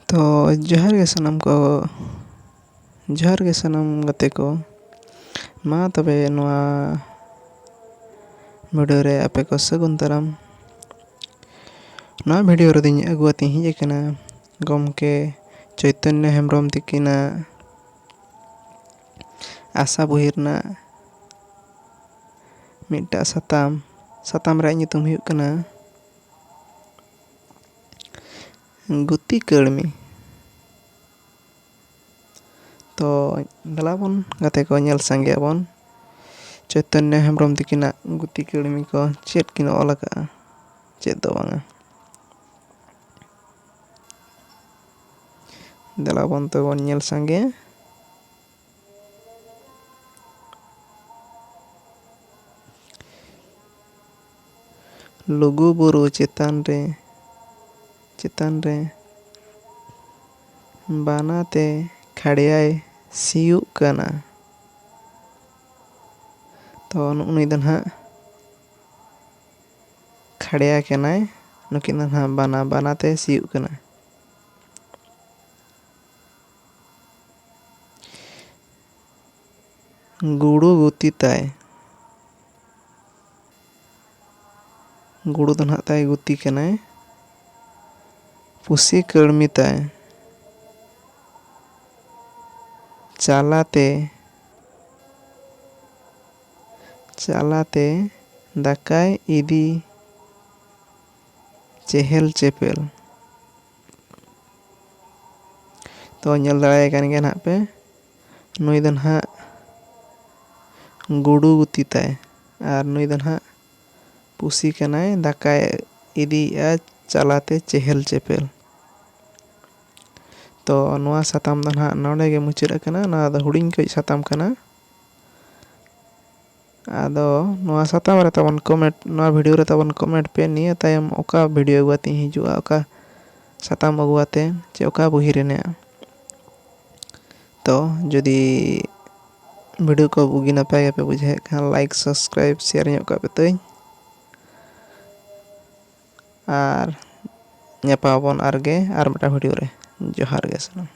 तो जोहार गे सानाम को जोहार गे सानाम गाते को मा तबे नोआ वीडियो रे आपे को सगुन दाराम। नोआ वीडियो रे दिñ अगुआती हिज कना गमके चैतन्य हेम्ब्रम तिकिना आशा बहिरना मिट्टा साताम रे nyutum हुयुग कना गुती कड़मी। तो दलाबन गाते को नेल सांगेबन चैतन्य हेम्ब्रम तिकिना गुती कड़मी को चेत किन ऑल का चेत दो बांगा दलाबन तो नेल सांगे। लुगु बुरु चेतान रे बानाते खड़ियाय सियुग कना। तो उनी दन हा खड़िया केनाय नुकिन दन हा बानाते सियुग कना। गुड़ू गुती ताय गुड़ू दन हा ताय गुती केनाय पुसी कड़मी ताय चालाते दाकाय इदी चेहल चेपेल। तो नेल दाड़ाय कान गे नाप पे नुई दन हा गुड़ू गुती ताय और नुई दन हा पुसी कनाय दाकाय इदी चालाते चेहल चेपेल। तो नोआ साताम दन हा नोडे गे मुचाद कना नोआ दो हुडिंग कई साताम कना। आदो नोआ साताम रे तबन कमेंट नोआ वीडियो रे तबन कमेंट पे निया तायम ओका वीडियो अगुआती हिजुआ ओका साताम अगुआते चे ओका बही रेने। तो जदि वीडियो को बुगी नपाय पे बुझे खान लाइक सब्सक्राइब शेयर ᱧᱚᱜ ᱠᱟᱜ ᱯᱮ ᱛᱟᱹᱧ ᱟᱨ ᱧᱟᱯᱟᱢᱟᱵᱚᱱ ᱟᱨ ᱢᱤᱫᱴᱟᱝ ᱵᱷᱤᱰᱤᱭᱳ ᱨᱮ ᱡᱚᱦᱟᱨ ᱜᱮ ᱥᱟᱱᱟᱢ।